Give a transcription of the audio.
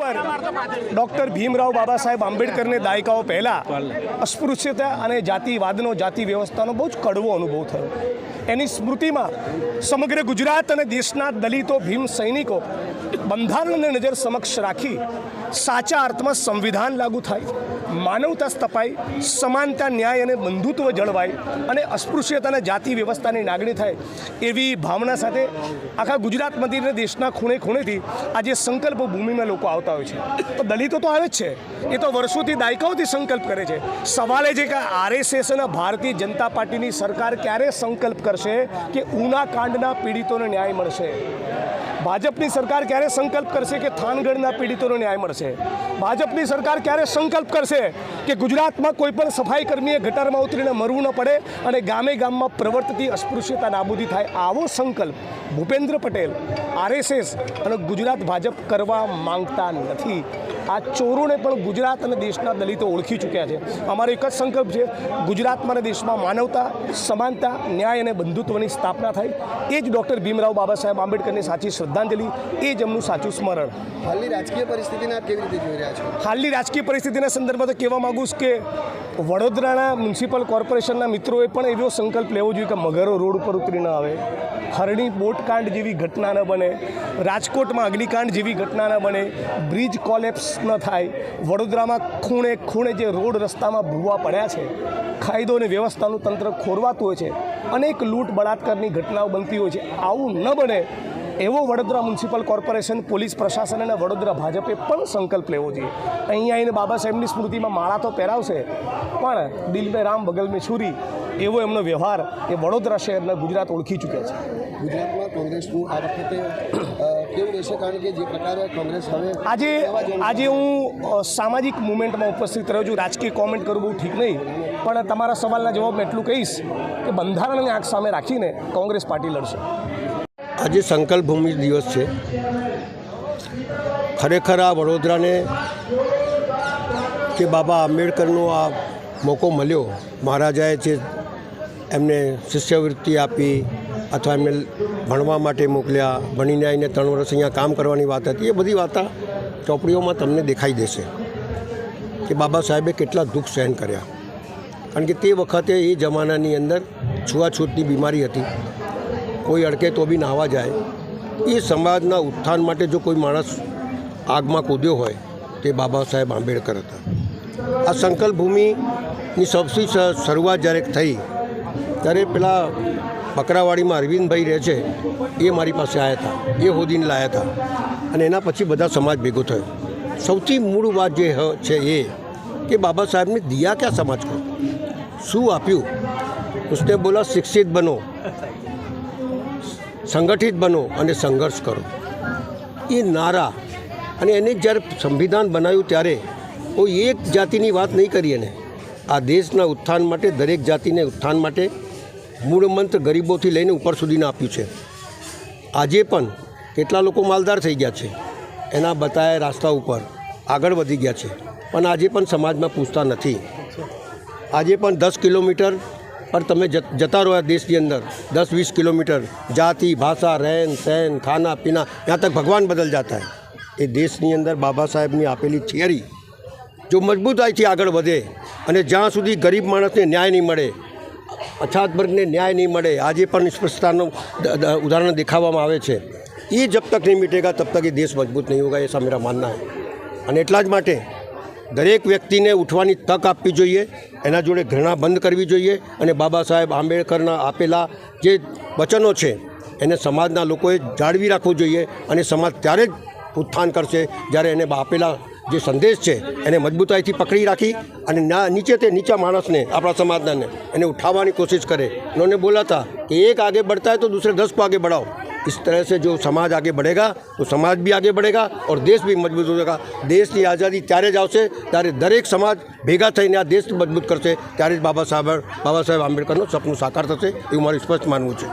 પર ડૉક્ટર ભીમરાવ બાબા સાહેબ આંબેડકરને દાયકાઓ પહેલાં અસ્પૃશ્યતા અને જાતિવાદનો જાતિ વ્યવસ્થાનો બહુ જ કડવો અનુભવ થયો. એની સ્મૃતિમાં સમગ્ર ગુજરાત અને દેશના દલિતો ભીમ સૈનિકો બંધારણને નજર સમક્ષ રાખી સાચા અર્થમાં સંવિધાન લાગુ થાય, માનવતા સ્થપાય, સમાનતા, ન્યાય અને બંધુત્વ જળવાય અને અસ્પૃશ્યતા અને જાતિ વ્યવસ્થાની લાગણી થાય એવી ભાવના સાથે આખા ગુજરાતમાંથી દેશના ખૂણે ખૂણેથી આજે સંકલ્પ ભૂમિમાં લોકો આવતા હોય છે. તો દલિતો તો આવે જ છે, એ તો વર્ષોથી દાયકાઓથી સંકલ્પ કરે છે. સવાલ એ છે કે આરએસએસ અને ભારતીય જનતા પાર્ટીની સરકાર ક્યારે સંકલ્પ કરશે કે ઉના કાંડના પીડિતોને ન્યાય મળશે? ભાજપની સરકાર ક્યારે સંકલ્પ કરશે કે થાનગઢના પીડિતોનો ન્યાય મળશે? ભાજપની સરકાર ક્યારે સંકલ્પ કરશે કે ગુજરાતમાં કોઈ પણ સફાઈ કર્મીએ ગટરમાં ઉતરીને મરવું ન પડે અને ગામે ગામમાં પ્રવર્તતી અસ્પૃશ્યતા નાબૂદી થાય? આવો સંકલ્પ ભૂપેન્દ્ર પટેલ, આરએસએસ અને ગુજરાત ભાજપ કરવા માંગતા નથી. આ ચોરોને પણ ગુજરાત અને દેશના દલિતો ઓળખી ચૂક્યા છે. અમારો એક જ સંકલ્પ છે, ગુજરાતમાં અને દેશમાં માનવતા, સમાનતા, ન્યાય અને બંધુત્વની સ્થાપના થાય. એ જ ડૉક્ટર ભીમરાવ બાબા સાહેબ આંબેડકરની સાચી શ્રદ્ધાંજલિ, એ જ એમનું સાચું સ્મરણ. હાલની રાજકીય પરિસ્થિતિને આપ કેવી રીતે જોઈ રહ્યા છો? હાલની રાજકીય પરિસ્થિતિના સંદર્ભમાં તો કહેવા માગું છું કે વડોદરાના મ્યુનિસિપલ કોર્પોરેશનના મિત્રોએ પણ એવો સંકલ્પ લેવો જોઈએ કે મગરો રોડ ઉપર ઉતરી ન આવે, હરણી બોટકાંડ જેવી ઘટના ન બને, રાજકોટમાં અગ્નિકાંડ જેવી ઘટના ન બને, બ્રિજ કોલેપ્સ ન થાય, વડોદરામાં ખૂણે ખૂણે જે રોડ રસ્તામાં ભૂવા પડ્યા છે, કાયદો અને વ્યવસ્થાનું તંત્ર ખોરવાતું હોય છે, અનેક લૂંટ બળાત્કારની ઘટનાઓ બનતી હોય છે. આવું ન બને એવો વડોદરા મ્યુનિસિપલ કોર્પોરેશન, પોલીસ પ્રશાસન અને વડોદરા ભાજપે પણ સંકલ્પ લેવો જોઈએ. અહીંયા આવીને બાબા સાહેબની સ્મૃતિમાં માળા તો પહેરાવશે, પણ દિલ મેં રામ બગલ મેં છુરી એવો એમનો વ્યવહાર એ વડોદરા શહેરના ગુજરાત ઓળખી ચૂક્યા છે. ગુજરાતમાં કોંગ્રેસનું આ વખતે કેવું રહેશે? કારણ કે જે પ્રકારે કોંગ્રેસ હવે આજે હું સામાજિક મુવમેન્ટમાં ઉપસ્થિત રહ્યો છું. રાજકીય કોમેન્ટ કરવું બહુ ઠીક નહીં, પણ તમારા સવાલના જવાબમાં એટલું કહીશ કે બંધારણને આંખ સામે રાખીને કોંગ્રેસ પાર્ટી લડશે. આજે સંકલ્પ ભૂમિ દિવસ છે. ખરેખર આ વડોદરાને કે બાબા આંબેડકરનો આ મોકો મળ્યો, મહારાજાએ જે એમને શિષ્યવૃત્તિ આપી અથવા એમને ભણવા માટે મોકલ્યા, ભણીને આવીને 3 વર્ષ અહીંયા કામ કરવાની વાત હતી, એ બધી વાતો ચોપડીઓમાં તમને દેખાઈ દેશે કે બાબા સાહેબે કેટલા દુઃખ સહન કર્યા. કારણ કે તે વખતે એ જમાનાની અંદર છૂઆછૂતની બીમારી હતી, કોઈ અડકે તો બી નાહવા જાય. એ સમાજના ઉત્થાન માટે જો કોઈ માણસ આગમાં કૂદ્યો હોય તે બાબા સાહેબ આંબેડકર હતા. આ સંકલ્પ ભૂમિની સૌથી શરૂઆત જ્યારે થઈ ત્યારે પેલા બકરાવાડીમાં અરવિંદભાઈ રહે છે, એ મારી પાસે આવ્યા હતા, એ હોદીને લાવ્યા હતા અને એના પછી બધા સમાજ ભેગો થયો. સૌથી મૂળ વાત જે છે એ કે બાબા સાહેબને દિયા ક્યાં સમાજ को શું આપ્યું? उसने बोला शिक्षित बनो, સંગઠિત બનો અને સંઘર્ષ કરો. એ નારા અને એને જ્યારે સંવિધાન બનાવ્યું ત્યારે કોઈ એક જાતિની વાત નહીં કરી. એને આ દેશના ઉત્થાન માટે, દરેક જાતિને ઉત્થાન માટે મૂળ મંત્ર ગરીબોથી લઈને ઉપર સુધીને આપ્યું છે. આજે પણ કેટલા લોકો માલદાર થઈ ગયા છે, એના બતાવ્યા રાસ્તા ઉપર આગળ વધી ગયા છે, પણ આજે પણ સમાજમાં પૂછતા નથી. આજે પણ 10 કિલોમીટર पर તમે જતા રહો દેશની અંદર 10-20 કિલોમીટર, जाति, भाषा, रहन सहन, खाना पीना, यहाँ तक भगवान बदल जाता है. એ દેશની અંદર બાબા સાહેબની આપેલી થિયરી જો મજબૂતાઈથી આગળ વધે અને જ્યાં સુધી ગરીબ માણસને ન્યાય નહીં મળે, પછાત વર્ગને ન્યાય નહીં મળે, આજે પણ નિષ્પક્ષતાનું ઉદાહરણ દેખાવામાં આવે છે, એ જબ તક નહીં મિટેગા તબ તક એ દેશ મજબૂત નહીં હોગા, એસા મેરા માનના હૈ. અને એટલા જ માટે દરેક વ્યક્તિને ઉઠવાની તક આપવી જોઈએ, એના જોડે ઘૃણા બંધ કરવી જોઈએ અને બાબા સાહેબ આંબેડકરના આપેલા જે વચનો છે એને સમાજના લોકોએ જાળવી રાખવું જોઈએ. અને સમાજ ત્યારે જ ઉત્થાન કરશે જ્યારે એને આપેલા જે સંદેશ છે એને મજબૂતાઈથી પકડી રાખી અને નીચે તે નીચા માણસને, આપણા સમાજનાને એને ઉઠાવવાની कोशिश करे. उन्होंने बोला था कि एक आगे बढ़ता है तो दूसरे 10 को आगे बढ़ाओ. इस तरह से जो समाज आगे बढ़ेगा तो समाज भी आगे बढ़ेगा और देश भी मजबूत हो जाएगा. દેશની આઝાદી ત્યારે જ આવશે ત્યારે દરેક સમાજ ભેગા થઈને આ દેશ મજબૂત કરશે, ત્યારે જ બાબા સાહેબ આંબેડકરનું સપનું સાકાર થશે એવું મારું સ્પષ્ટ માનવું છે.